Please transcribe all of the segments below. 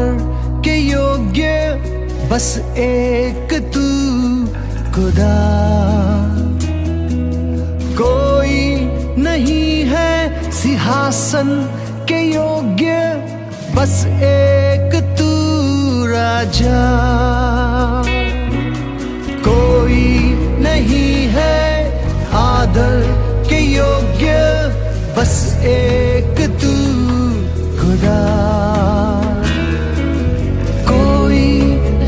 आदर के योग्य बस एक तू खुदा। कोई नहीं है सिंहासन के योग्य बस एक तू राजा। कोई नहीं है आदर के योग्य बस एक तू खुदा। कोई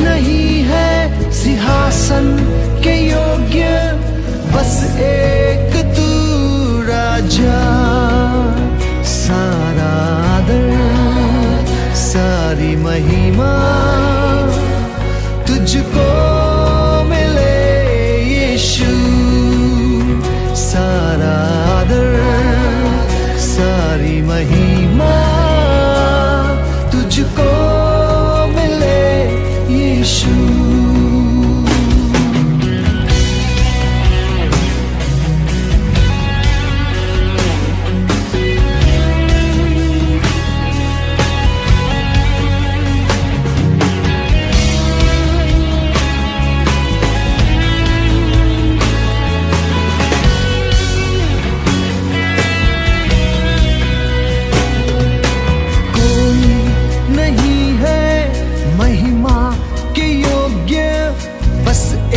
नहीं है सिंहासन के योग्य बस एक तू राजा। सारा आदर सारी महिमा तुझको मिले यीशु। सारा आदर सारी महिमा तुझको मिले यीशु।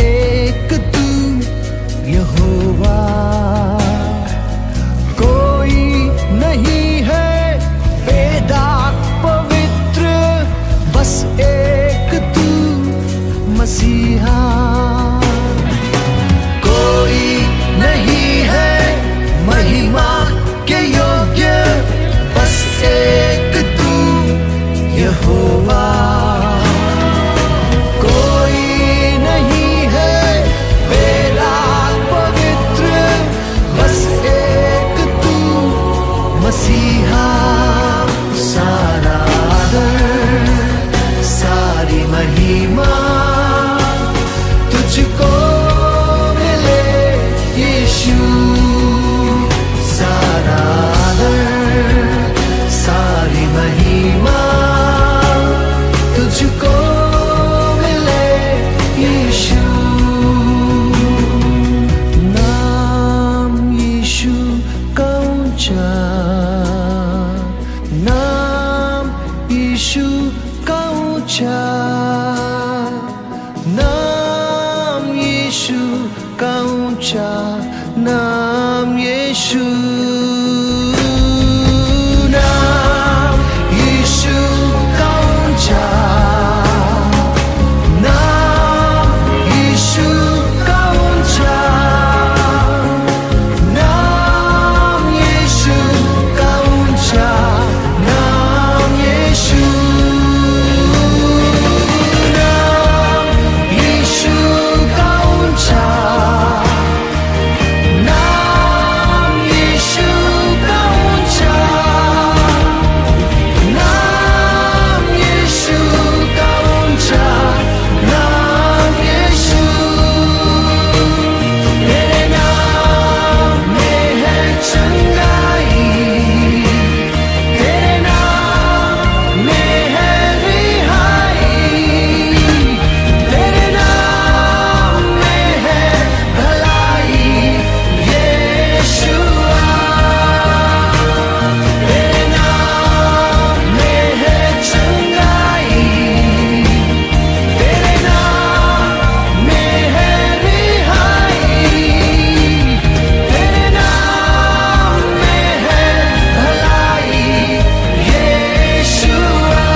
एक तू यहोवा। कोई नहीं है बेदाग पवित्र बस एक तू मसीहा। कोई नहीं है महिमा के योग्य बस एक तू यहोवा। मसीहा सारा आदर सारी महिमा तुझको मिले यीशु। सारा आदर सारी महिमा तुझको मिले यीशु। नाम यीशु का ऊंचा, नाम यीशु का ऊंचा, नाम यीशु का ऊंचा, नाम यीशु। नाम यीशु का ऊंचा, नाम यीशु का ऊंचा, नाम यीशु का ऊंचा, नाम यीशु। नाम यीशु का ऊंचा, नाम यीशु का ऊंचा, नाम यीशु का ऊंचा, नाम यीशु। तेरे नाम में है चंगाई, तेरे नाम में है रिहाई, तेरे नाम में है भलाई यीशुआ। तेरे नाम में है चंगाई, तेरे नाम में है रिहाई, तेरे नाम में है भलाई यीशुआ।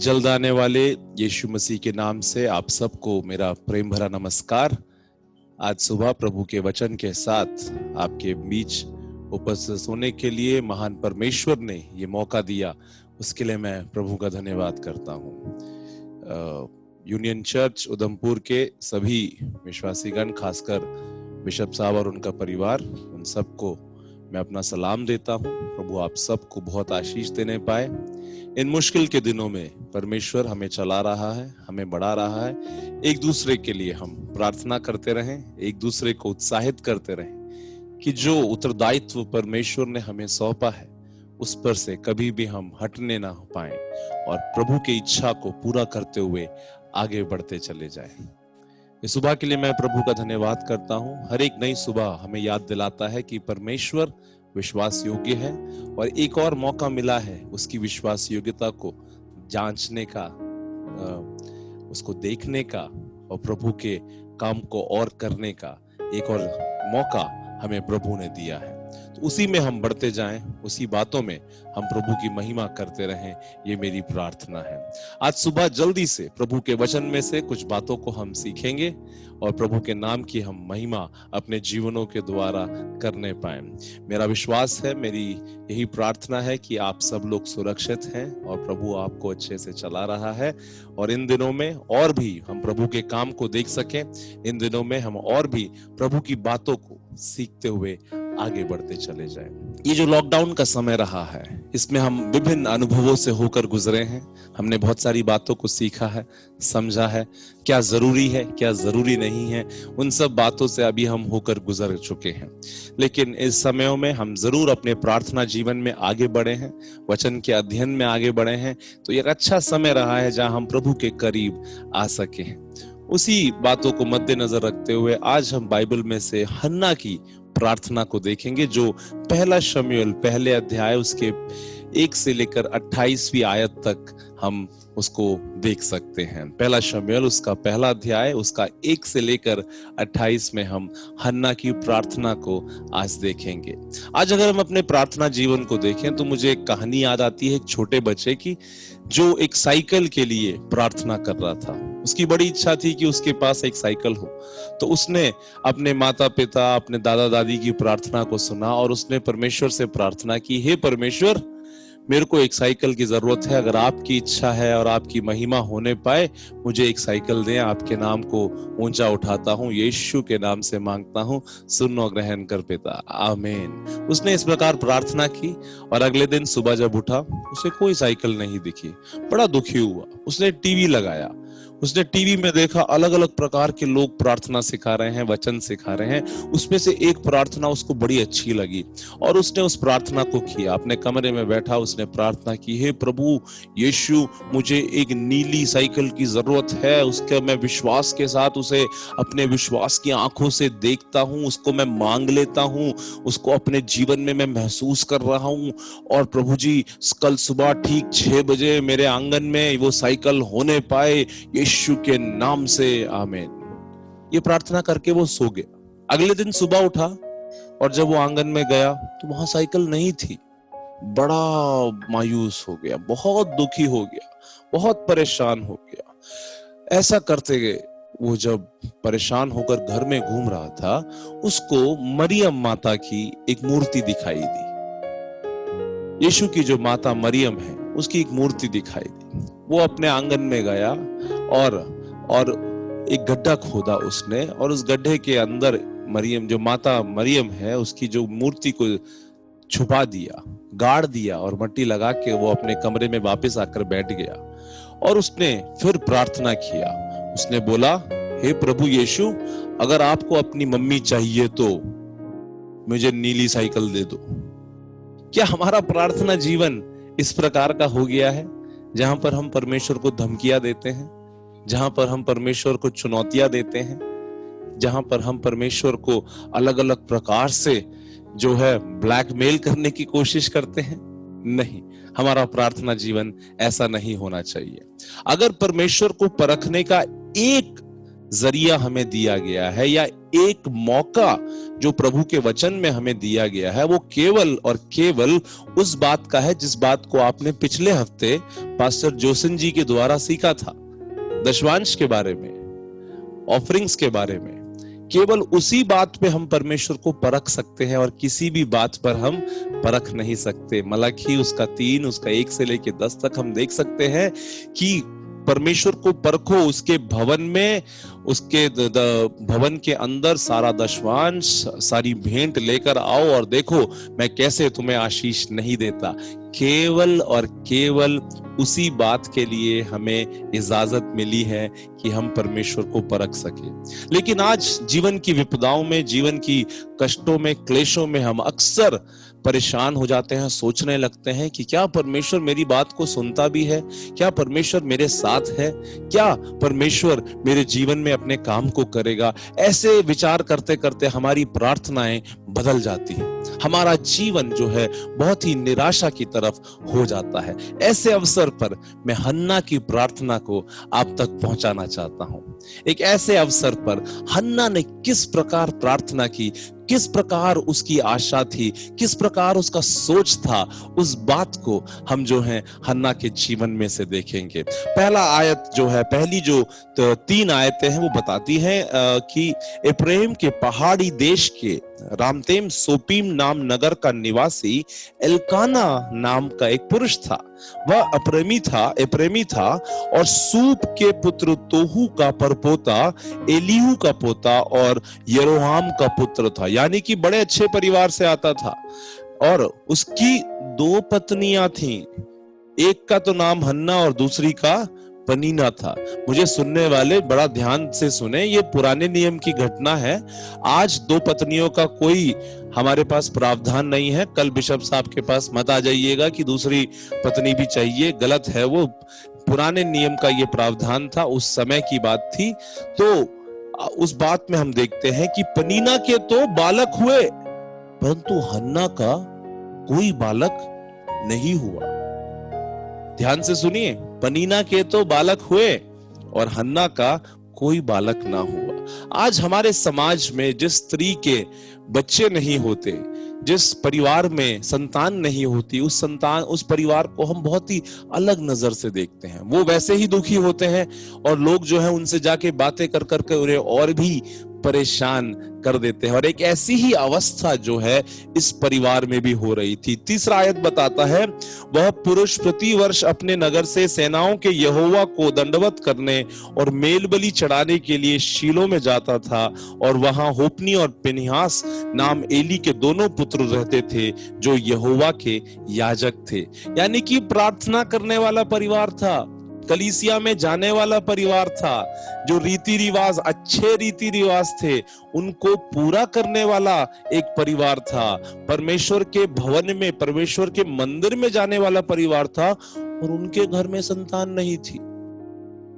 जल्द आने वाले यीशु मसीह के नाम से आप सबको मेरा प्रेम भरा नमस्कार। आज सुबह प्रभु के वचन के साथ आपके बीच उपस्थित होने के लिए महान परमेश्वर ने ये मौका दिया, उसके लिए मैं प्रभु का धन्यवाद करता हूँ। यूनियन चर्च उधमपुर के सभी विश्वासीगण, खासकर बिशप साहब और उनका परिवार, उन सबको मैं अपना सलाम देता हूँ। प्रभु आप सबको बहुत आशीष देने पाए। इन मुश्किल के दिनों में परमेश्वर हमें चला रहा है, हमें बढ़ा रहा है। एक दूसरे के लिए हम प्रार्थना करते रहें, एक दूसरे को उत्साहित करते रहें कि जो उत्तरदायित्व परमेश्वर ने हमें सौंपा है उस पर से कभी भी हम हटने ना हो पाए और प्रभु की इच्छा को पूरा करते हुए आगे बढ़ते चले जाएं। इस सुबह के लिए मैं प्रभु का धन्यवाद करता हूं। हर एक नई सुबह हमें याद दिलाता है कि परमेश्वर विश्वास योग्य है और एक और मौका मिला है उसकी विश्वास योग्यता को जांचने का, उसको देखने का और प्रभु के काम को और करने का एक और मौका हमें प्रभु ने दिया है। तो उसी में हम बढ़ते जाएं, उसी बातों में हम प्रभु की महिमा करते रहें, ये मेरी प्रार्थना है। आज सुबह जल्दी से प्रभु के वचन में से कुछ बातों को हम सीखेंगे और प्रभु के नाम की हम महिमा अपने जीवनों के द्वारा करने पाएं। मेरा विश्वास है, मेरी यही प्रार्थना है कि आप सब लोग सुरक्षित हैं और प्रभु आपको अच्छे से चला रहा है और इन दिनों में और भी हम प्रभु के काम को देख सकें। इन दिनों में हम और भी प्रभु की बातों को सीखते हुए आगे बढ़ते चले जाएं। ये जो लॉकडाउन का समय रहा है, इसमें हम विभिन्न अनुभवों से होकर गुजरे हैं। हमने बहुत सारी बातों को सीखा है, समझा है, क्या जरूरी है, क्या जरूरी नहीं है, उन सब बातों से अभी हम होकर गुजर चुके हैं। लेकिन इस समयों में हम जरूर अपने प्रार्थना जीवन में आगे बढ़े हैं, वचन के अध्ययन में आगे बढ़े हैं। तो ये एक अच्छा समय रहा है जहां हम प्रभु के करीब आ सके हैं। उसी बातों को मद्देनजर रखते हुए आज हम बाइबल में से हन्ना की प्रार्थना को देखेंगे, जो पहला शमूएल पहले अध्याय उसके 1 से लेकर 28वीं आयत तक हम उसको देख सकते हैं। पहला शमूएल उसका पहला अध्याय उसका 1 से लेकर 28 में हम हन्ना की प्रार्थना को आज देखेंगे। आज अगर हम अपने प्रार्थना जीवन को देखें तो मुझे एक कहानी याद आती है एक छोटे बच्चे की, जो एक साइकिल के लिए प्रार्थना कर रहा था। उसकी बड़ी इच्छा थी कि उसके पास एक साइकिल हो। तो उसने अपने माता पिता, अपने दादा दादी की प्रार्थना को सुना और उसने परमेश्वर से प्रार्थना की, हे परमेश्वर, मेरे को एक साइकिल की जरूरत है। अगर आपकी इच्छा है और आपकी महिमा होने पाए, मुझे एक साइकिल दें। आपके नाम को ऊंचा उठाता हूं, यीशु के नाम से मांगता हूं, सुन और ग्रहण कर पिता, आमीन। उसने इस प्रकार प्रार्थना की और अगले दिन सुबह जब उठा उसे कोई साइकिल नहीं दिखी। बड़ा दुखी हुआ। उसने टीवी लगाया। उसने टीवी में देखा अलग अलग प्रकार के लोग प्रार्थना सिखा रहे हैं, वचन सिखा रहे हैं। उसमें से एक प्रार्थना उसको बड़ी अच्छी लगी और उसने उस प्रार्थना को किया। अपने कमरे में बैठा उसने प्रार्थना की, हे प्रभु यीशु, मुझे एक नीली साइकिल की जरूरत है। उसके मैं विश्वास के साथ उसे अपने विश्वास की आंखों से देखता हूं, उसको मैं मांग लेता हूं, उसको अपने जीवन में मैं महसूस कर रहा हूं। और प्रभु जी, कल सुबह ठीक 6 बजे मेरे आंगन में वो साइकिल होने पाए, यीशु के नाम से, आमीन। ये प्रार्थना करके वो सो गया। अगले दिन सुबह उठा और जब वो आंगन में गया तो वहां साइकिल नहीं थी। बड़ा मायूस हो गया, बहुत दुखी हो गया, बहुत परेशान हो गया। ऐसा करते गए वो जब परेशान होकर घर में घूम रहा था, उसको मरियम माता की एक मूर्ति दिखाई दी। यीशु की जो माता मरियम है उसकी एक मूर्ति दिखाई दी। वो अपने आंगन में गया और एक गड्ढा खोदा उसने और उस गड्ढे के अंदर मरियम, जो माता मरियम है, उसकी जो मूर्ति को छुपा दिया, गाड़ दिया और मिट्टी लगा के वो अपने कमरे में वापस आकर बैठ गया। और उसने फिर प्रार्थना किया। उसने बोला, हे प्रभु यीशु, अगर आपको अपनी मम्मी चाहिए तो मुझे नीली साइकिल दे दो। क्या हमारा प्रार्थना जीवन इस प्रकार का हो गया है जहां पर हम परमेश्वर को धमकियां देते हैं, जहां पर हम परमेश्वर को चुनौतियां देते हैं, जहां पर हम परमेश्वर को अलग अलग प्रकार से जो है ब्लैकमेल करने की कोशिश करते हैं? नहीं, हमारा प्रार्थना जीवन ऐसा नहीं होना चाहिए। अगर परमेश्वर को परखने का एक जरिया हमें दिया गया है या एक मौका जो प्रभु के वचन में हमें दिया गया है, वो केवल और केवल उस बात का है जिस बात को आपने पिछले हफ्ते पास्टर जोसन जी के द्वारा सीखा था, दशवांश के बारे में, ऑफरिंग्स के बारे में। केवल उसी बात पे हम परमेश्वर को परख सकते हैं और किसी भी बात पर हम परख नहीं सकते। मलाकी उसका 3 उसका 1 से लेकर 10 तक हम देख सकते हैं कि परमेश्वर को परखो, उसके भवन में, उसके भवन के अंदर सारा दशवांश, सारी भेंट लेकर आओ और देखो मैं कैसे तुम्हें आशीष नहीं देता। केवल और केवल उसी बात के लिए हमें इजाजत मिली है कि हम परमेश्वर को परख सके। लेकिन आज जीवन की विपदाओं में, जीवन की कष्टों में, क्लेशों में हम अक्सर परेशान हो जाते हैं, सोचने लगते हैं कि क्या परमेश्वर मेरी बात को सुनता भी है, क्या परमेश्वर मेरे साथ है, क्या परमेश्वर मेरे जीवन में अपने काम को करेगा। ऐसे विचार करते करते हमारी प्रार्थनाएं बदल जाती हैं, हमारा जीवन जो है बहुत ही निराशा की तरफ हो जाता है। ऐसे अवसर पर मैं हन्ना की प्रार्थना को आप तक पहुंचाना चाहता हूं। एक ऐसे अवसर पर हन्ना ने किस प्रकार प्रार्थना की, किस प्रकार उसकी आशा थी, किस प्रकार उसका सोच था, उस बात को हम जो है हन्ना के जीवन में से देखेंगे। पहला आयत जो है, पहली जो 3 आयतें हैं वो बताती हैं कि एफ्राइम के पहाड़ी देश के रामतेम सोपीम नाम नगर का निवासी एल्काना नाम का एक पुरुष था। वह एप्रेमी था और सूप के पुत्र तोहू का परपोता, एलीहू का पोता और यरोहाम का पुत्र था। यानी कि बड़े अच्छे परिवार से आता था। और उसकी 2 पत्नियां थीं, एक का तो नाम हन्ना और दूसरी का पनीना था। मुझे सुनने वाले बड़ा ध्यान से सुने, ये पुराने नियम की घटना है। आज 2 पत्नियों का कोई हमारे पास प्रावधान नहीं है। कल बिशप साहब के पास मत आ जाइएगा कि दूसरी पत्नी भी चाहिए, गलत है वो। पुराने नियम का ये प्रावधान था, उस समय की बात थी। तो उस बात में हम देखते हैं कि पनीना के तो बालक हुए, परंतु हन्ना का कोई बालक नहीं हुआ। ध्यान से सुनिए, पनीना के तो बालक हुए और हन्ना का कोई बालक ना हुआ। आज हमारे समाज में जिस स्त्री के बच्चे नहीं होते, जिस परिवार में संतान नहीं होती, उस परिवार को हम बहुत ही अलग नजर से देखते हैं। वो वैसे ही दुखी होते हैं और लोग जो है उनसे जाके बातें कर करके उन्हें और भी परेशान कर देते हैं। और एक ऐसी ही अवस्था जो है इस परिवार में भी हो रही थी। तीसरा आयत बताता है, वह पुरुष प्रति वर्ष अपने नगर से सेनाओं के यहोवा को दंडवत करने और मेलबलि चढ़ाने के लिए शीलो में जाता था, और वहां होपनी और पिनहास नाम एली के दोनों पुत्र रहते थे जो यहोवा के याजक थे। यानी कि प्रार्थना करने वाला परिवार था, कलीसिया में जाने वाला परिवार था, जो रीति रिवाज, अच्छे रीति रिवाज थे, उनको पूरा करने वाला एक परिवार था। परमेश्वर के भवन में, परमेश्वर के मंदिर में जाने वाला परिवार था, और उनके घर में संतान नहीं थी।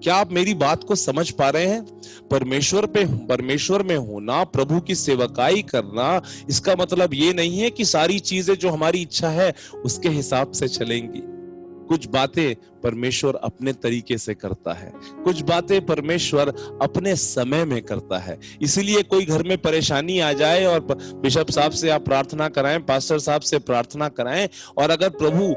क्या आप मेरी बात को समझ पा रहे हैं? परमेश्वर में होना, प्रभु की सेवकाई करना, इसका मतलब ये नहीं है कि सारी चीजें जो हमारी इच्छा है उसके हिसाब से चलेंगी। कुछ बातें परमेश्वर अपने तरीके से करता है, कुछ बातें परमेश्वर अपने समय में करता है। इसीलिए कोई घर में परेशानी आ जाए और बिशप साहब से आप प्रार्थना कराएं, पास्टर साहब से प्रार्थना कराएं, और अगर प्रभु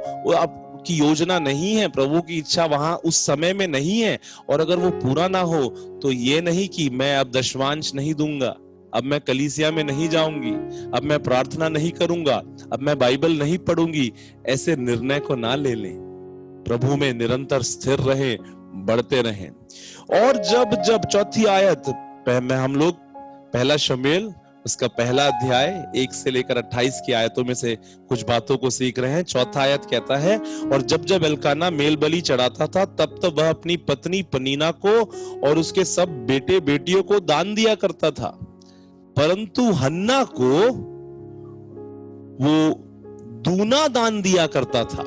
की योजना नहीं है, प्रभु की इच्छा वहां उस समय में नहीं है, और अगर वो पूरा ना हो, तो ये नहीं कि मैं अब दशवांश नहीं दूंगा, अब मैं कलीसिया में नहीं जाऊंगी, अब मैं प्रार्थना नहीं करूंगा, अब मैं बाइबल नहीं पढ़ूंगी, ऐसे निर्णय को ना ले लें। प्रभु में निरंतर स्थिर रहें, बढ़ते रहें। और जब चौथी आयत में हम लोग पहला शमूएल उसका पहला अध्याय 1 से लेकर 28 की आयतों में से कुछ बातों को सीख रहे हैं। चौथा आयत कहता है, और जब एल्काना मेल बलि चढ़ाता था, तब वह अपनी पत्नी पनीना को और उसके सब बेटे बेटियों को दान दिया करता था, परंतु हन्ना को वो दूना दान दिया करता था,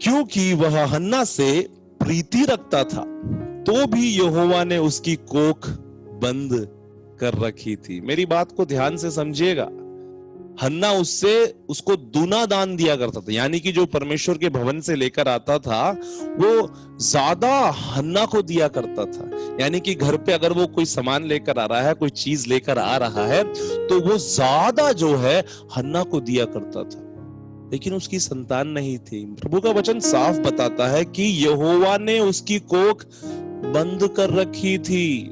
क्योंकि वह हन्ना से प्रीति रखता था। तो भी यहोवा ने उसकी कोख बंद कर रखी थी। मेरी बात को ध्यान से समझिएगा। हन्ना उसको दूना दान दिया करता था, यानी कि जो परमेश्वर के भवन से लेकर आता था वो ज्यादा हन्ना को दिया करता था। यानी कि घर पे अगर वो कोई सामान लेकर आ रहा है, कोई चीज लेकर आ रहा है, तो वो ज्यादा जो है हन्ना को दिया करता था। लेकिन उसकी संतान नहीं थी। प्रभु का वचन साफ बताता है कि यहोवा ने उसकी कोख बंद कर रखी थी।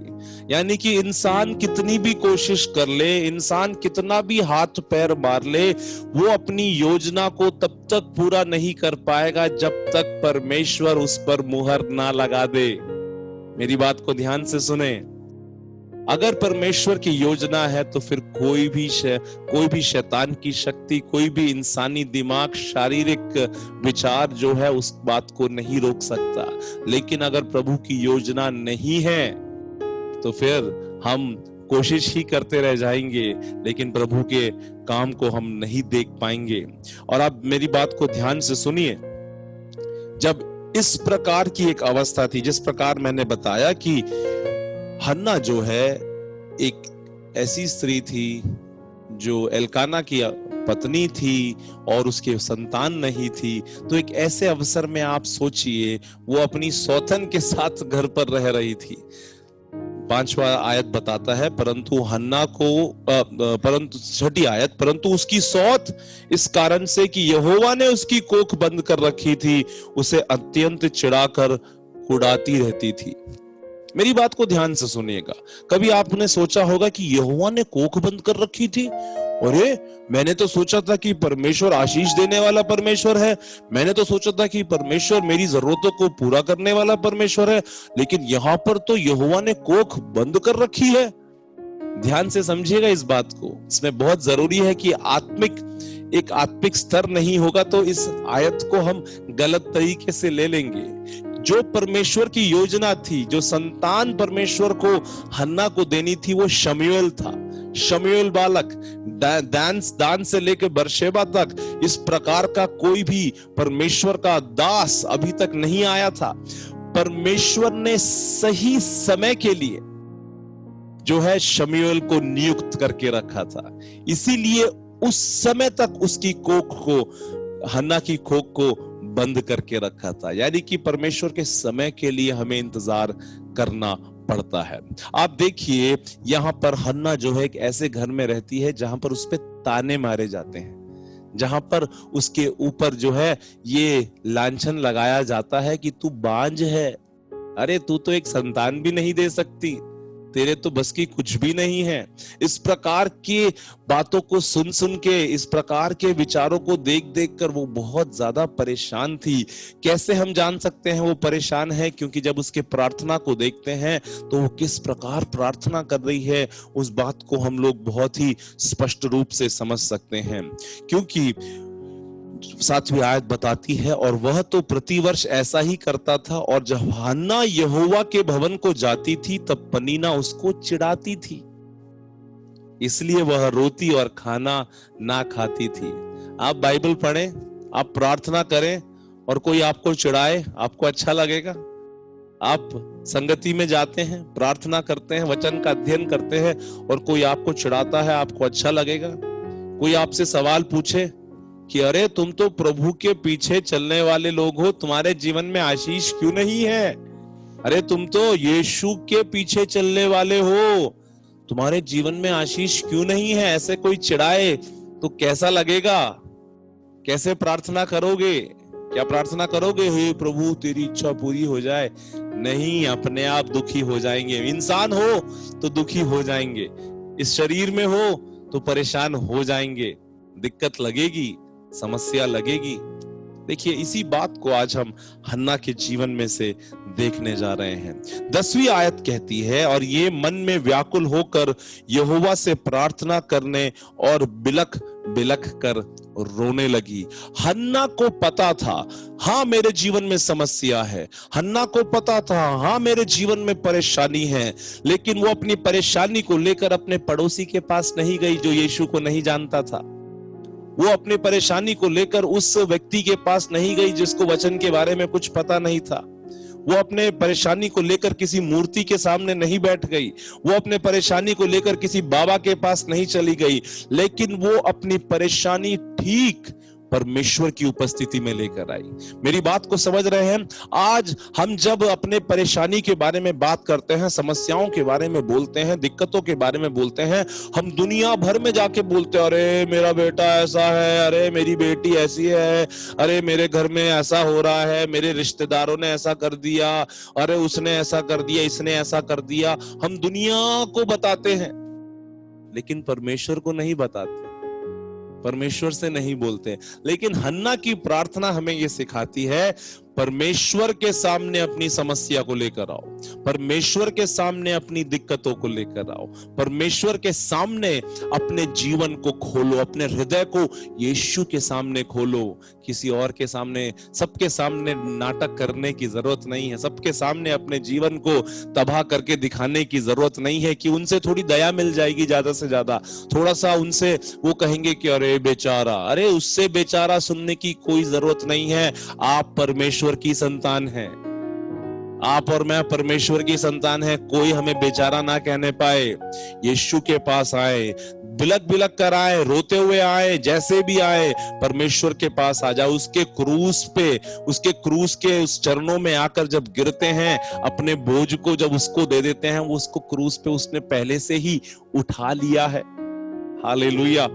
यानी कि इंसान कितनी भी कोशिश कर ले, इंसान कितना भी हाथ पैर मार ले, वो अपनी योजना को तब तक पूरा नहीं कर पाएगा जब तक परमेश्वर उस पर मुहर ना लगा दे। मेरी बात को ध्यान से सुने। अगर परमेश्वर की योजना है तो फिर कोई भी शैतान की शक्ति, कोई भी इंसानी दिमाग, शारीरिक विचार जो है उस बात को नहीं रोक सकता। लेकिन अगर प्रभु की योजना नहीं है तो फिर हम कोशिश ही करते रह जाएंगे, लेकिन प्रभु के काम को हम नहीं देख पाएंगे। और आप मेरी बात को ध्यान से सुनिए। जब इस प्रकार की एक अवस्था थी, जिस प्रकार मैंने बताया कि हन्ना जो है एक ऐसी स्त्री थी जो एल्काना की पत्नी थी और उसके संतान नहीं थी, तो एक ऐसे अवसर में आप सोचिए वो अपनी सौतन के साथ घर पर रह रही थी। 5वां आयत बताता है, परंतु हन्ना को परंतु 6ठी आयत, परंतु उसकी सौत इस कारण से कि यहोवा ने उसकी कोख बंद कर रखी थी, उसे अत्यंत चिढ़ाकर कुढ़ाती रहती थी। मेरी बात को ध्यान से सुनिएगा। कभी आपने सोचा होगा कि यहोवा ने कोख बंद कर रखी थी? अरे मैंने तो सोचा था कि परमेश्वर आशीष देने वाला परमेश्वर है, मैंने तो सोचा था कि परमेश्वर मेरी जरूरतों को पूरा करने वाला परमेश्वर है, लेकिन यहां पर तो यहोवा ने कोख बंद कर रखी है। ध्यान से समझिएगा इस बात को, इसमें बहुत जरूरी है कि एक आत्मिक स्तर नहीं होगा तो इस आयत को हम गलत तरीके से ले लेंगे। जो परमेश्वर की योजना थी, जो संतान परमेश्वर को हन्ना को देनी थी, वो शमूएल था। शमूएल बालक, दान से लेकर बरशेबा तक इस प्रकार का कोई भी परमेश्वर का दास अभी तक नहीं आया था। परमेश्वर ने सही समय के लिए जो है शमूएल को नियुक्त करके रखा था, इसीलिए उस समय तक उसकी कोख को, हन्ना की कोख को बंद करके रखा था। यानी कि परमेश्वर के समय के लिए हमें इंतजार करना पड़ता है। आप देखिए यहां पर हन्ना जो है एक ऐसे घर में रहती है जहां पर उस पे ताने मारे जाते हैं, जहां पर उसके ऊपर जो है ये लांछन लगाया जाता है कि तू बांझ है, अरे तू तो एक संतान भी नहीं दे सकती, तेरे तो बस की कुछ भी नहीं है। इस प्रकार की बातों को सुन सुन के, इस प्रकार के विचारों को देख देख कर वो बहुत ज्यादा परेशान थी। कैसे हम जान सकते हैं वो परेशान है? क्योंकि जब उसके प्रार्थना को देखते हैं तो वो किस प्रकार प्रार्थना कर रही है, उस बात को हम लोग बहुत ही स्पष्ट रूप से समझ सकते हैं। क्योंकि 7वीं आयत बताती है, और वह तो प्रतिवर्ष ऐसा ही करता था, और जब हन्ना यहोवा के भवन को जाती थी तब पनीना उसको चिढ़ाती थी, इसलिए वह रोती और खाना ना खाती थी। आप बाइबल पढ़ें, आप प्रार्थना करें और कोई आपको चिढ़ाए, आपको अच्छा लगेगा? आप संगति में जाते हैं, प्रार्थना करते हैं, वचन का अध्ययन करते हैं और कोई आपको चिढ़ाता है, आपको अच्छा लगेगा? कोई आपसे सवाल पूछे कि अरे तुम तो प्रभु के पीछे चलने वाले लोग हो, तुम्हारे जीवन में आशीष क्यों नहीं है? अरे तुम तो यीशु के पीछे चलने वाले हो, तुम्हारे जीवन में आशीष क्यों नहीं है? ऐसे कोई चिढ़ाए तो कैसा लगेगा? कैसे प्रार्थना करोगे? क्या प्रार्थना करोगे, हे प्रभु तेरी इच्छा पूरी हो जाए? नहीं, अपने आप दुखी हो जाएंगे। इंसान हो तो दुखी हो जाएंगे, इस शरीर में हो तो परेशान हो जाएंगे, दिक्कत लगेगी, समस्या लगेगी। देखिए इसी बात को आज हम हन्ना के जीवन में से देखने जा रहे हैं। 10वीं आयत कहती है, और ये मन में व्याकुल होकर यहोवा से प्रार्थना करने और बिलख बिलख कर रोने लगी। हन्ना को पता था, हाँ मेरे जीवन में समस्या है, हन्ना को पता था, हाँ मेरे जीवन में परेशानी है, लेकिन वो अपनी परेशानी को लेकर अपने पड़ोसी के पास नहीं गई जो यीशु को नहीं जानता था। वो अपनी परेशानी को लेकर उस व्यक्ति के पास नहीं गई जिसको वचन के बारे में कुछ पता नहीं था। वो अपने परेशानी को लेकर किसी मूर्ति के सामने नहीं बैठ गई, वो अपने परेशानी को लेकर किसी बाबा के पास नहीं चली गई, लेकिन वो अपनी परेशानी ठीक परमेश्वर की उपस्थिति में लेकर आई। मेरी बात को समझ रहे हैं? आज हम जब अपने परेशानी के बारे में बात करते हैं, समस्याओं के बारे में बोलते हैं, दिक्कतों के बारे में बोलते हैं, हम दुनिया भर में जाके बोलते हैं, अरे मेरा बेटा ऐसा है, अरे मेरी बेटी ऐसी है, अरे मेरे घर में ऐसा हो रहा है, मेरे रिश्तेदारों ने ऐसा कर दिया, अरे उसने ऐसा कर दिया, इसने ऐसा कर दिया। हम दुनिया को बताते हैं लेकिन परमेश्वर को नहीं बताते, परमेश्वर से नहीं बोलते। लेकिन हन्ना की प्रार्थना हमें यह सिखाती है, परमेश्वर के सामने अपनी समस्या को लेकर आओ, परमेश्वर के सामने अपनी दिक्कतों को लेकर आओ, परमेश्वर के सामने अपने जीवन को खोलो, अपने हृदय को यीशु के सामने खोलो। किसी और के सामने, सबके सामने नाटक करने की जरूरत नहीं है, सबके सामने अपने जीवन को तबाह करके दिखाने की जरूरत नहीं है कि उनसे थोड़ी दया मिल जाएगी, ज्यादा से ज्यादा थोड़ा सा उनसे वो कहेंगे कि अरे बेचारा, अरे उससे बेचारा सुनने की कोई जरूरत नहीं है। आप परमेश्वर की संतान हैं, आप और मैं परमेश्वर की संतान है। कोई हमें बेचारा ना कहने पाए। यीशु के पास आए, बिलक बिलक कर आए, रोते हुए आए, जैसे भी आए, परमेश्वर के पास आ जाओ। उसके क्रूस पे, उसके क्रूस के उस चरणों में आकर जब गिरते हैं, अपने बोझ को जब उसको दे देते हैं, वो उसको क्रूस पे उसने पहले से ही उठा लिया है। हालेलुया।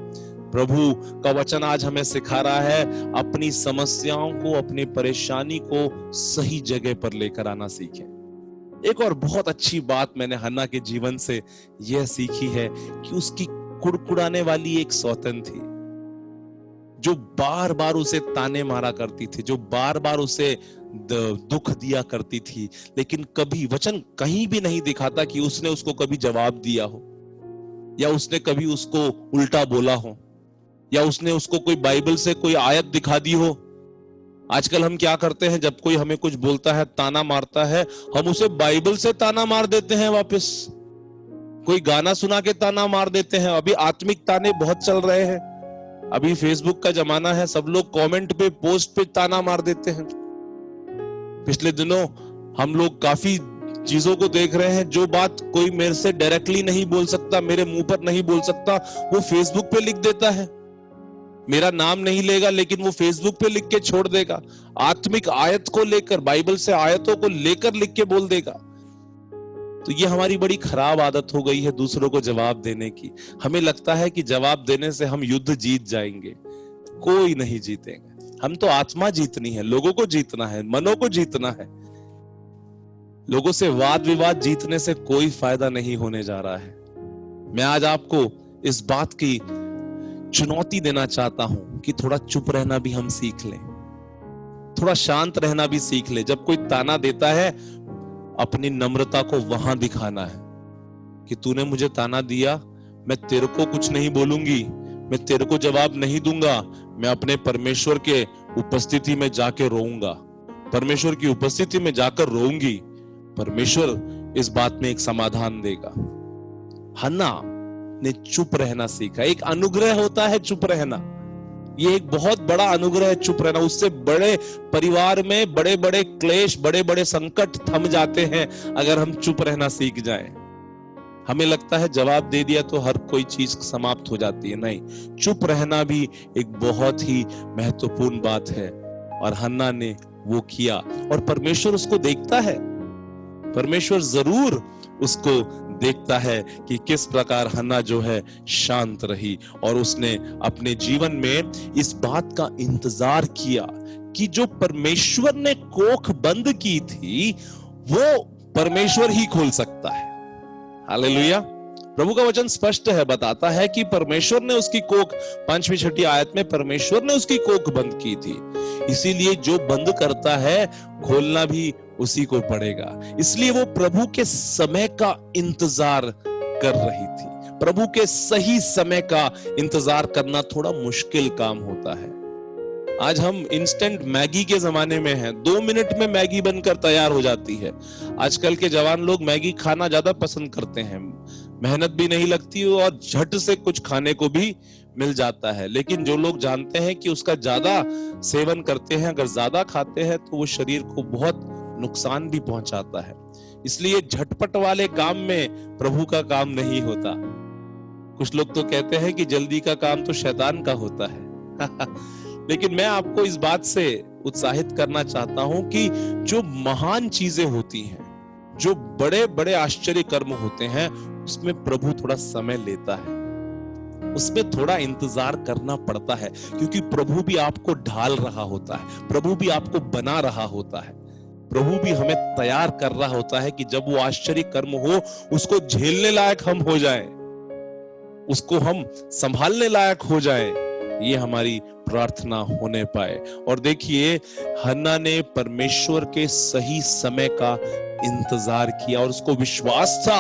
प्रभु का वचन आज हमें सिखा रहा है, अपनी समस्याओं को, अपनी परेशानी को सही जगह पर लेकर आना सीखें। एक और बहुत अच्छी बात मैंने हन्ना के जीवन से यह सीखी है कि उसकी कुड़कुड़ाने वाली एक सौतन थी, जो बार बार उसे ताने मारा करती थी, जो बार बार उसे दुख दिया करती थी, लेकिन कभी वचन कहीं भी नहीं दिखाता कि उसने उसको कभी जवाब दिया हो, या उसने कभी उसको उल्टा बोला हो, या उसने उसको कोई बाइबल से कोई आयत दिखा दी हो। आजकल हम क्या करते हैं, जब कोई हमें कुछ बोलता है, ताना मारता है, हम उसे बाइबल से ताना मार देते हैं वापस, कोई गाना सुना के ताना मार देते हैं। अभी आत्मिक ताने बहुत चल रहे हैं, अभी फेसबुक का जमाना है, सब लोग कमेंट पे, पोस्ट पे ताना मार देते हैं। पिछले दिनों हम लोग काफी चीजों को देख रहे हैं, जो बात कोई मेरे से डायरेक्टली नहीं बोल सकता, मेरे मुंह पर नहीं बोल सकता, वो फेसबुक पे लिख देता है। मेरा नाम नहीं लेगा लेकिन वो फेसबुक पे लिख के छोड़ देगा। आत्मिक आयत को लेकर, बाइबल से आयतों को लेकर लिख के बोल देगा। तो ये हमारी बड़ी खराब आदत हो गई है दूसरों को जवाब देने की। हमें लगता है कि जवाब देने से हम युद्ध जीत जाएंगे। कोई नहीं जीतेंगे। हम तो आत्मा जीतनी है, लोगों को जीतना है, मनों को जीतना है। लोगों से वाद विवाद जीतने से कोई फायदा नहीं होने जा रहा है। मैं आज आपको इस बात की चुनौती देना चाहता हूं कि थोड़ा चुप रहना भी हम सीख लें, थोड़ा शांत रहना भी सीख ले। जब कोई ताना देता है, अपनी नम्रता को वहां दिखाना है कि तूने मुझे ताना दिया, मैं तेरे को कुछ नहीं बोलूंगी, मैं तेरे को जवाब नहीं दूंगा, मैं अपने परमेश्वर के उपस्थिति में जाके रोऊंगा, परमेश्वर की उपस्थिति में जाकर रोऊंगी। परमेश्वर इस बात में एक समाधान देगा। हन्ना ने चुप रहना सीखा। एक अनुग्रह होता है चुप रहना, ये एक बहुत बड़ा अनुग्रह है चुप रहना। उससे बड़े परिवार में बड़े बड़े क्लेश, बड़े बड़े संकट थम जाते हैं अगर हम चुप रहना सीख जाएं। हमें लगता है जवाब दे दिया तो हर कोई चीज समाप्त हो जाती है, नहीं, चुप रहना भी एक बहुत ही महत्वपूर्ण बात है। और हन्ना ने वो किया और परमेश्वर उसको देखता है। परमेश्वर जरूर उसको देखता है कि किस प्रकार हन्ना जो है शांत रही, और उसने अपने जीवन में इस बात का इंतजार किया कि जो परमेश्वर ने कोख बंद की थी वो परमेश्वर ही खोल सकता है। हालेलुया। प्रभु का वचन स्पष्ट है, बताता है कि परमेश्वर ने उसकी कोख, 5वीं 6ठी आयत में परमेश्वर ने उसकी कोख बंद की थी। इसीलिए जो बंद करता है खोलना भी उसी को पड़ेगा। इसलिए वो प्रभु के समय का इंतजार कर रही थी। प्रभु के सही समय का इंतजार करना थोड़ा मुश्किल काम होता है। आज हम इंस्टेंट मैगी के जमाने में हैं, 2 मिनट में मैगी बनकर तैयार हो जाती है। आजकल के जवान लोग मैगी खाना ज्यादा पसंद करते हैं, मेहनत भी नहीं लगती और झट से कुछ खाने को भी मिल जाता है। लेकिन जो लोग जानते हैं कि उसका ज्यादा सेवन करते हैं, अगर ज्यादा खाते हैं तो वो शरीर को बहुत नुकसान भी पहुंचाता है। इसलिए झटपट वाले काम में प्रभु का काम नहीं होता। कुछ लोग तो कहते हैं कि जल्दी का काम तो शैतान का होता है लेकिन मैं आपको इस बात से उत्साहित करना चाहता हूं कि जो महान चीजें होती हैं, जो बड़े बड़े आश्चर्य कर्म होते हैं, उसमें प्रभु थोड़ा समय लेता है, उसमें थोड़ा इंतजार करना पड़ता है, क्योंकि प्रभु भी आपको ढाल रहा होता है, प्रभु भी आपको बना रहा होता है, प्रभु भी हमें तैयार कर रहा होता है कि जब वो आश्चर्य कर्म हो, उसको झेलने लायक हम हो जाएं, उसको हम संभालने लायक हो जाएं, ये हमारी प्रार्थना होने पाए। और देखिए, हन्ना ने परमेश्वर के सही समय का इंतजार किया और उसको विश्वास था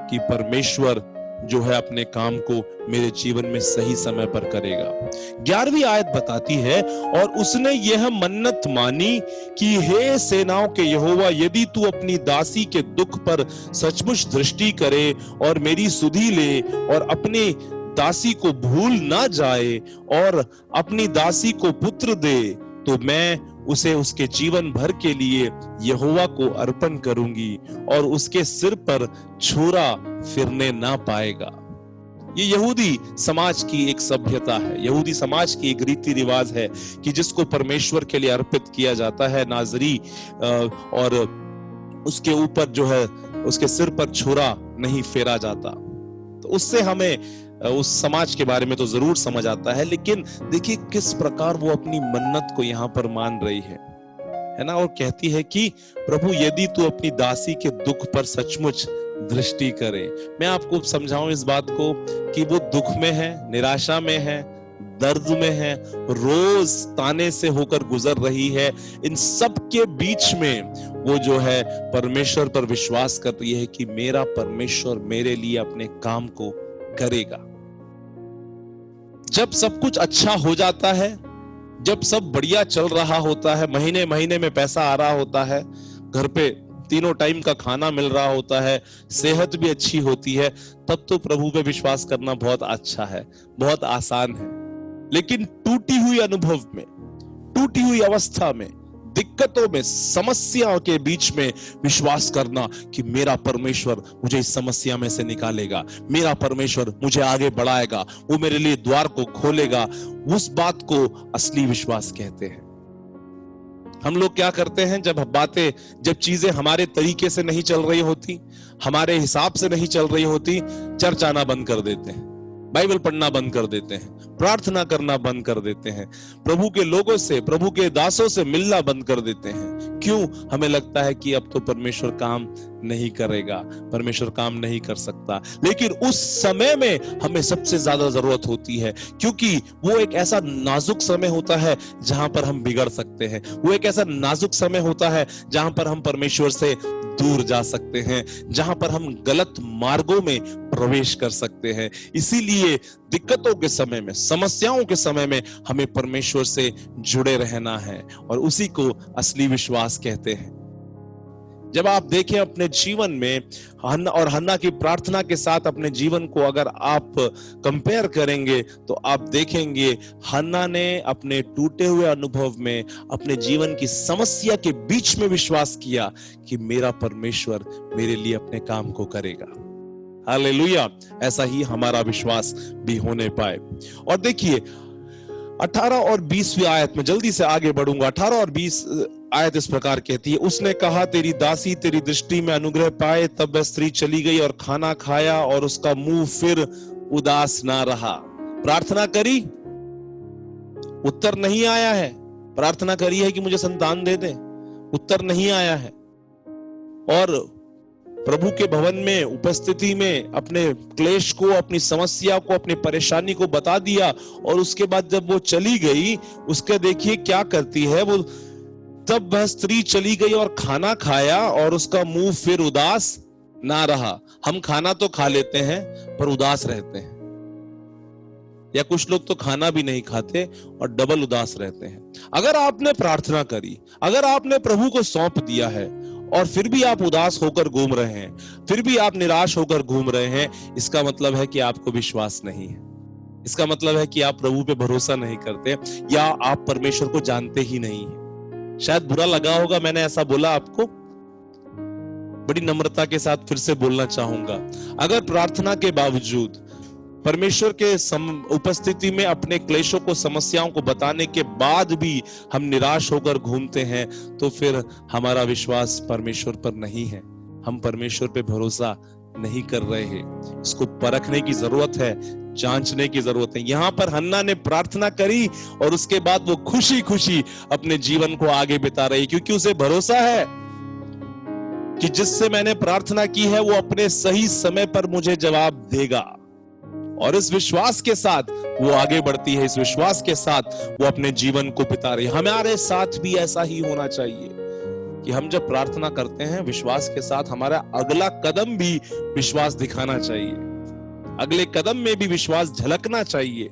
कि परमेश्वर जो है अपने काम को मेरे जीवन में सही समय पर करेगा। 11वीं आयत बताती है, और उसने यह मन्नत मानी कि हे सेनाओं के यहोवा, यदि तू अपनी दासी के दुख पर सचमुच दृष्टि करे और मेरी सुधि ले और अपनी दासी को भूल ना जाए और अपनी दासी को पुत्र दे, तो मैं उसे उसके जीवन भर के लिए यहोवा को अर्पण करूंगी और उसके सिर पर छुरा फिरने ना पाएगा। ये यहूदी समाज की एक सभ्यता है, यहूदी समाज की एक रीति रिवाज है कि जिसको परमेश्वर के लिए अर्पित किया जाता है, नाजरी, और उसके ऊपर जो है उसके सिर पर छुरा नहीं फेरा जाता। तो उससे हमें उस समाज के बारे में तो जरूर समझ आता है, लेकिन देखिए किस प्रकार वो अपनी मन्नत को यहाँ पर मान रही है ना। और कहती है कि प्रभु, यदि तू अपनी दासी के दुख पर सचमुच दृष्टि करे। मैं आपको समझाऊं इस बात को कि वो दुख में है, निराशा में है, दर्द में है, रोज ताने से होकर गुजर रही है। इन सब के बीच में वो जो है परमेश्वर पर विश्वास कर रही है कि मेरा परमेश्वर मेरे लिए अपने काम को करेगा। जब सब कुछ अच्छा हो जाता है, जब सब बढ़िया चल रहा होता है, महीने महीने में पैसा आ रहा होता है, घर पे तीनों टाइम का खाना मिल रहा होता है, सेहत भी अच्छी होती है, तब तो प्रभु पे विश्वास करना बहुत अच्छा है, बहुत आसान है। लेकिन टूटी हुई अनुभव में, टूटी हुई अवस्था में, दिक्कतों में, समस्याओं के बीच में विश्वास करना कि मेरा परमेश्वर मुझे इस समस्या में से निकालेगा, मेरा परमेश्वर मुझे आगे बढ़ाएगा, वो मेरे लिए द्वार को खोलेगा, उस बात को असली विश्वास कहते हैं। हम लोग क्या करते हैं, जब चीजें हमारे तरीके से नहीं चल रही होती, हमारे हिसाब से नहीं चल रही होती, चर्च आना बंद कर देते हैं, बाइबल पढ़ना बंद कर देते हैं, प्रार्थना करना बंद कर देते हैं, प्रभु के लोगों से, प्रभु के दासों से मिलना बंद कर देते हैं। क्यों? हमें लगता है कि अब तो परमेश्वर काम नहीं करेगा, परमेश्वर काम नहीं कर सकता। लेकिन उस समय में हमें सबसे ज्यादा जरूरत होती है, क्योंकि वो एक ऐसा नाजुक समय होता है जहां पर हम बिगड़ सकते हैं, वो एक ऐसा नाजुक समय होता है जहां पर हम परमेश्वर से दूर जा सकते हैं, जहां पर हम गलत मार्गों में प्रवेश कर सकते हैं। इसीलिए दिक्कतों के समय में, समस्याओं के समय में हमें परमेश्वर से जुड़े रहना है, और उसी को असली विश्वास कहते हैं। जब आप देखें अपने जीवन में हन्ना की प्रार्थना के साथ अपने जीवन को अगर आप कंपेयर करेंगे, तो आप देखेंगे हन्ना ने अपने टूटे हुए अनुभव में, अपने जीवन की समस्या के बीच में विश्वास किया कि मेरा परमेश्वर मेरे लिए अपने काम को करेगा। हालेलुया! ऐसा ही हमारा विश्वास भी होने पाए। और देखिए 18 और 20वीं आयत में जल्दी से आगे बढ़ूंगा। 18 और 20 आयत इस प्रकार कहती है, उसने कहा, तेरी दासी तेरी दृष्टि में अनुग्रह पाए। तब वह स्त्री चली गई और खाना खाया और उसका मुंह फिर उदास ना रहा। प्रार्थना करी, उत्तर नहीं आया है। प्रार्थना करी है कि मुझे संतान दे दे, उत्तर नहीं आया है। और प्रभु के भवन में उपस्थिति में अपने क्लेश को, अपनी समस्या को, अपनी परेशानी को बता दिया, और उसके बाद जब वो चली गई, उसके देखिए क्या करती है वो, तब वह स्त्री चली गई और खाना खाया और उसका मुंह फिर उदास ना रहा। हम खाना तो खा लेते हैं पर उदास रहते हैं, या कुछ लोग तो खाना भी नहीं खाते और डबल उदास रहते हैं। अगर आपने प्रार्थना करी, अगर आपने प्रभु को सौंप दिया है और फिर भी आप उदास होकर घूम रहे हैं, फिर भी आप निराश होकर घूम रहे हैं, इसका मतलब है कि आपको विश्वास नहीं है। इसका मतलब है कि आप प्रभु पे भरोसा नहीं करते, या आप परमेश्वर को जानते ही नहीं है। शायद बुरा लगा होगा मैंने ऐसा बोला आपको, बड़ी नम्रता के साथ फिर से बोलना चाहूंगा, अगर प्रार्थना के बावजूद परमेश्वर के उपस्थिति में अपने क्लेशों को, समस्याओं को बताने के बाद भी हम निराश होकर घूमते हैं, तो फिर हमारा विश्वास परमेश्वर पर नहीं है, हम परमेश्वर पे भरोसा नहीं कर रहे हैं। इसको परखने की जरूरत है, जांचने की जरूरत है। यहां पर हन्ना ने प्रार्थना करी और उसके बाद वो खुशी खुशी अपने जीवन को आगे बिता रही, क्योंकि उसे भरोसा है कि जिससे मैंने प्रार्थना की है वो अपने सही समय पर मुझे जवाब देगा। और इस विश्वास के साथ वो आगे बढ़ती है, इस विश्वास के साथ वो अपने जीवन को बिता रही है। हमारे साथ भी ऐसा ही होना चाहिए कि हम जब प्रार्थना करते हैं विश्वास के साथ, हमारा अगला कदम भी विश्वास दिखाना चाहिए, अगले कदम में भी विश्वास झलकना चाहिए।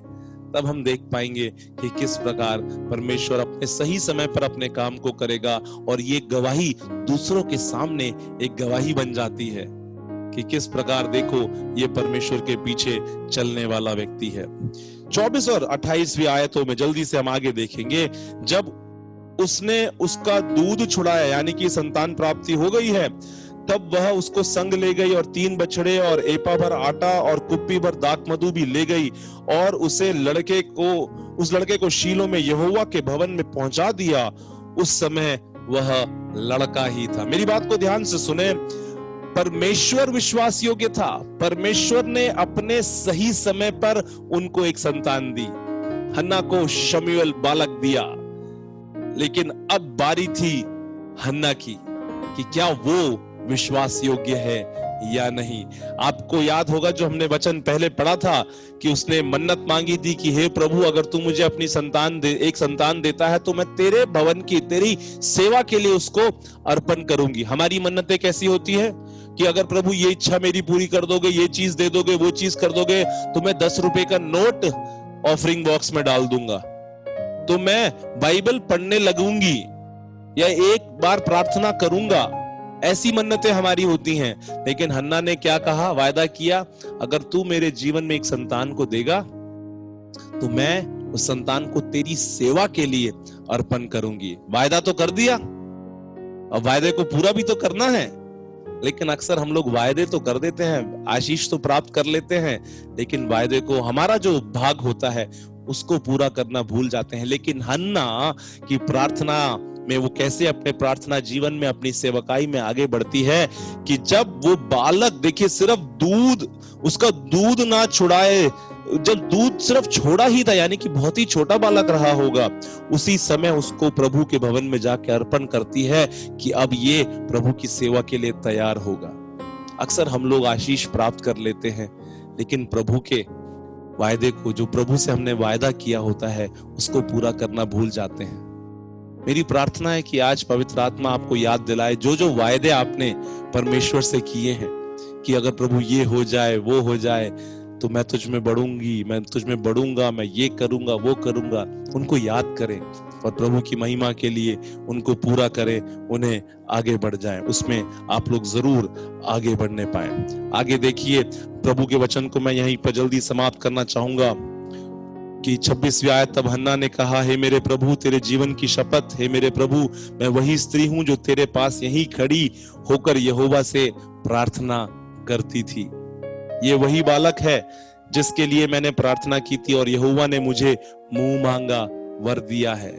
तब हम देख पाएंगे कि किस प्रकार परमेश्वर अपने सही समय पर अपने काम को करेगा, और ये गवाही दूसरों के सामने एक गवाही बन जाती है कि किस प्रकार देखो ये परमेश्वर के पीछे चलने वाला व्यक्ति है। 24 और 28वीं आयतों में जल्दी से हम आगे देखेंगे। जब उसने उसका दूध छुड़ाया, यानी कि संतान प्राप्ति हो गई है, तब वह उसको संग ले गई और 3 बछड़े और एपा भर आटा और कुप्पी भर दाखमधु भी ले गई, और उस लड़के को शीलो में यहोवा के भवन में पहुंचा दिया। उस समय वह लड़का ही था। मेरी बात को ध्यान से सुने, परमेश्वर विश्वास योग्य था। परमेश्वर ने अपने सही समय पर उनको एक संतान दी। हन्ना को शमूएल बालक दिया, लेकिन अब बारी थी हन्ना की कि क्या वो विश्वास योग्य है या नहीं। आपको याद होगा जो हमने वचन पहले पढ़ा था कि उसने मन्नत मांगी थी कि हे प्रभु, अगर तू मुझे अपनी एक संतान देता है तो मैं तेरे भवन की, तेरी सेवा के लिए उसको अर्पण करूंगी। हमारी मन्नतें कैसी होती है कि अगर प्रभु ये इच्छा मेरी पूरी कर दोगे, ये चीज दे दोगे, वो चीज कर दोगे, तो मैं 10 रुपए का नोट ऑफरिंग बॉक्स में डाल दूंगा, तो मैं बाइबल पढ़ने लगूंगी, या एक बार प्रार्थना करूंगा। ऐसी मन्नतें हमारी होती हैं। लेकिन हन्ना ने क्या कहा, वायदा किया, अगर तू मेरे जीवन में एक संतान को देगा तो मैं उस संतान को तेरी सेवा के लिए अर्पण करूंगी। वायदा तो कर दिया, अब वायदे को पूरा भी तो करना है। लेकिन अक्सर हम लोग वायदे तो कर देते हैं, आशीष तो प्राप्त कर लेते हैं, लेकिन वायदे को, हमारा जो भाग होता है उसको पूरा करना भूल जाते हैं। लेकिन हन्ना की प्रार्थना में वो कैसे अपने प्रार्थना जीवन में, अपनी सेवकाई में आगे बढ़ती है कि जब वो बालक, देखिए सिर्फ दूध, उसका दूध ना छुड़ाए, जब दूध सिर्फ छोड़ा ही था, यानी कि बहुत ही छोटा बालक रहा होगा, उसी समय उसको प्रभु के भवन में जाके अर्पण करती है कि अब ये प्रभु की सेवा के लिए तैयार होगा। अक्सर हम लोग आशीष प्राप्त कर लेते हैं, लेकिन प्रभु के वायदे को, जो प्रभु से हमने वायदा किया होता है, उसको पूरा करना भूल जाते हैं। मेरी प्रार्थना है कि आज पवित्र आत्मा आपको याद दिलाए जो जो वायदे आपने परमेश्वर से किए हैं, कि अगर प्रभु ये हो जाए, वो हो जाए, तो मैं तुझ में बढ़ूंगी, मैं तुझ में बढ़ूंगा, मैं ये करूंगा, वो करूंगा। उनको याद करें और प्रभु की महिमा के लिए उनको पूरा करें, उन्हें आगे बढ़ जाएं। उसमें आप लोग जरूर आगे बढ़ने पाए। आगे देखिए प्रभु के वचन को मैं यहीं पर जल्दी समाप्त करना चाहूंगा कि 26वीं आयत, तब हन्ना ने कहा, हे मेरे प्रभु, तेरे जीवन की शपथ, हे मेरे प्रभु, मैं वही स्त्री हूं जो तेरे पास यहीं खड़ी होकर यहोवा से प्रार्थना करती थी। ये वही बालक है जिसके लिए मैंने प्रार्थना की थी और यहोवा ने मुझे मुंह मांगा वर दिया है।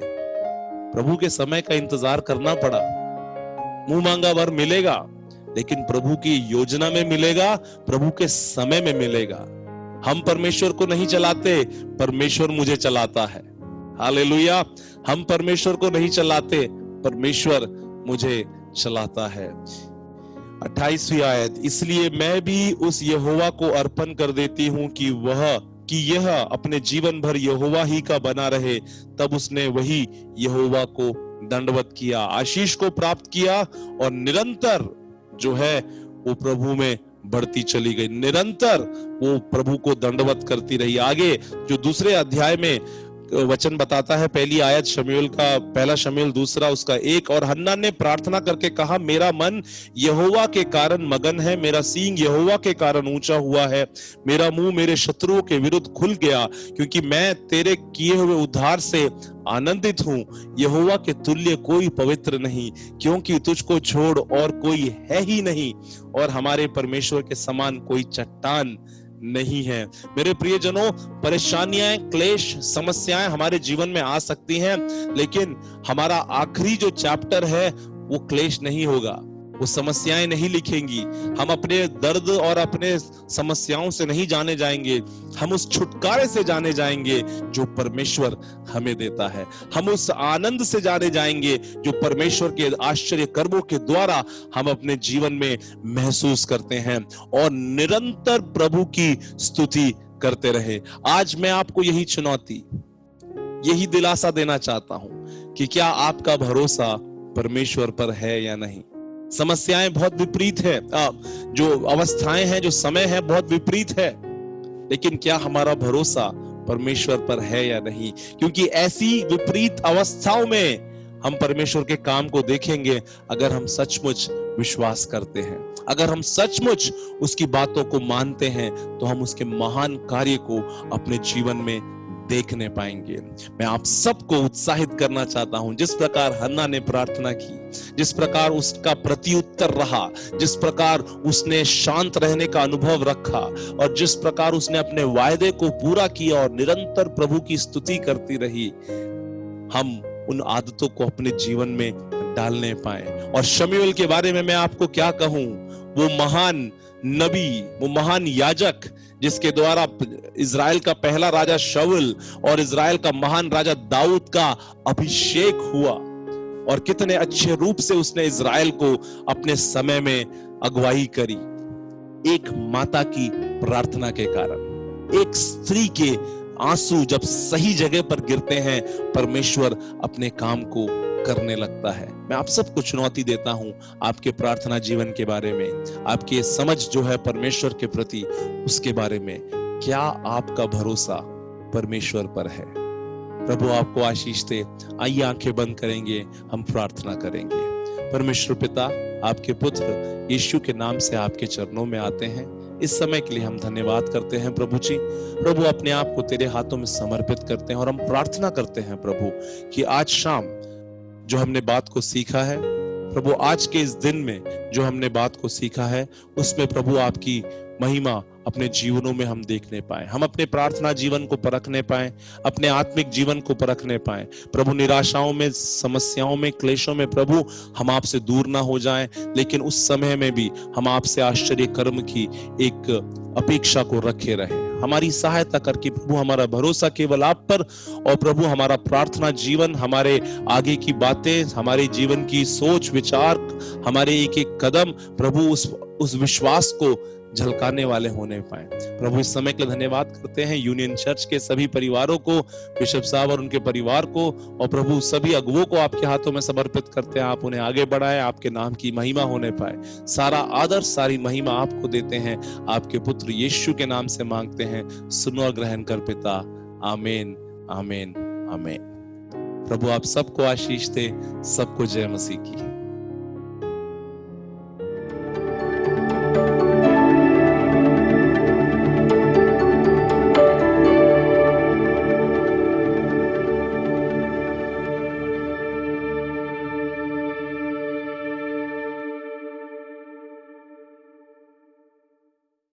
प्रभु के समय का इंतजार करना पड़ा। मुंह मांगा वर मिलेगा, लेकिन प्रभु की योजना में मिलेगा, प्रभु के समय में मिलेगा। हम परमेश्वर को नहीं चलाते, परमेश्वर मुझे चलाता है। हालेलुया। हम परमेश्वर को नहीं चलाते, परमेश्वर मुझे चलाता है। 28वीं आयत, इसलिए मैं भी उस यहोवा को अर्पण कर देती हूं कि यह अपने जीवन भर यहोवा ही का बना रहे। तब उसने वही यहोवा को दंडवत किया, आशीष को प्राप्त किया और निरंतर जो है वो प्रभु में बढ़ती चली गई। निरंतर वो प्रभु को दंडवत करती रही। आगे जो दूसरे अध्याय में वचन बताता है, पहली आयत शमूएल का, पहला शमूएल 2 उसका 1, और हन्ना ने प्रार्थना करके कहा, मेरा मन यहोवा के कारण मगन है, मेरा सींग यहोवा के कारण ऊंचा हुआ है, मेरा मुंह मेरे शत्रुओं के विरुद्ध खुल गया, क्योंकि मैं तेरे किए हुए उद्धार से आनंदित हूं। यहोवा के तुल्य कोई पवित्र नहीं, क्योंकि तुझको छोड़ और कोई है ही नहीं, और हमारे परमेश्वर के समान कोई चट्टान नहीं है। मेरे प्रियजनों, परेशानियां, क्लेश, समस्याएं हमारे जीवन में आ सकती हैं, लेकिन हमारा आखिरी जो चैप्टर है वो क्लेश नहीं होगा, वो समस्याएं नहीं लिखेंगी। हम अपने दर्द और अपने समस्याओं से नहीं जाने जाएंगे, हम उस छुटकारे से जाने जाएंगे जो परमेश्वर हमें देता है। हम उस आनंद से जाने जाएंगे जो परमेश्वर के आश्चर्य कर्मों के द्वारा हम अपने जीवन में महसूस करते हैं, और निरंतर प्रभु की स्तुति करते रहे। आज मैं आपको यही चुनौती, यही दिलासा देना चाहता हूं कि क्या आपका भरोसा परमेश्वर पर है या नहीं। समस्याएं बहुत विपरीत है, जो अवस्थाएं हैं, जो समय है, बहुत विपरीत है, लेकिन क्या हमारा भरोसा परमेश्वर पर है या नहीं? क्योंकि ऐसी विपरीत अवस्थाओं में हम परमेश्वर के काम को देखेंगे अगर हम सचमुच विश्वास करते हैं, अगर हम सचमुच उसकी बातों को मानते हैं, तो हम उसके महान कार्य को अपने जीवन में देखने पाएंगे। मैं आप सबको उत्साहित करना चाहता हूं, जिस प्रकार हन्ना ने प्रार्थना की, जिस प्रकार उसका प्रत्युत्तर रहा, जिस प्रकार उसने शांत रहने का अनुभव रखा, और जिस प्रकार उसने अपने वायदे को पूरा किया और निरंतर प्रभु की स्तुति करती रही, हम उन आदतों को अपने जीवन में डालने पाए। और शमूएल के बारे में मैं आपको क्या कहूं, वो महान नबी, वो महान याजक जिसके द्वारा इज़राइल का पहला राजा शाऊल और इज़राइल का महान राजा दाऊद का अभिषेक हुआ, और कितने अच्छे रूप से उसने इज़राइल को अपने समय में अगुवाई करी। एक माता की प्रार्थना के कारण, एक स्त्री के आंसू जब सही जगह पर गिरते हैं, परमेश्वर अपने काम को करने लगता है। मैं आप सबको चुनौती देता हूं, आपके प्रार्थना जीवन के बारे में, आपकी समझ जो है परमेश्वर के प्रति, उसके बारे में, क्या आपका भरोसा परमेश्वर पर है? प्रभु आपको आशीष दे। आइए आंखें बंद करेंगे, हम प्रार्थना करेंगे। परमेश्वर पिता, आपके पुत्र यीशु के नाम से आपके चरणों में आते हैं। इस समय के लिए हम धन्यवाद करते हैं प्रभु जी। प्रभु, अपने आप को तेरे हाथों में समर्पित करते हैं और हम प्रार्थना करते हैं प्रभु कि आज शाम जो हमने बात को सीखा है, प्रभु आज के इस दिन में जो हमने बात को सीखा है, उसमें प्रभु आपकी महिमा अपने जीवनों में हम देखने पाए, हम अपने प्रार्थना जीवन को परखने पाए, अपने आत्मिक जीवन को परखने पाए। प्रभु, निराशाओं में, समस्याओं में, क्लेशों में प्रभु हम आपसे दूर ना हो जाएं, लेकिन उस समय में भी हम आपसे आश्चर्य कर्म की एक अपेक्षा को रखे रहे। हमारी सहायता करके प्रभु, हमारा भरोसा केवल आप पर, और प्रभु हमारा प्रार्थना जीवन, हमारे आगे की बातें, हमारे जीवन की सोच विचार, हमारे एक एक कदम प्रभु उस विश्वास को झलकाने वाले होने पाए। प्रभु, इस समय के लिए धन्यवाद करते हैं यूनियन चर्च के सभी परिवारों को, बिशप साहब और उनके परिवार को, और प्रभु सभी अगुवों को आपके हाथों में समर्पित करते हैं। आप उन्हें आगे बढ़ाएं, आपके नाम की महिमा होने पाए। सारा आदर, सारी महिमा आपको देते हैं, आपके पुत्र यीशु के नाम से मांगते हैं। सुनो और ग्रहण कर पिता। आमीन, आमीन, आमीन। प्रभु आप सबको आशीष दे। सबको जय मसीह की।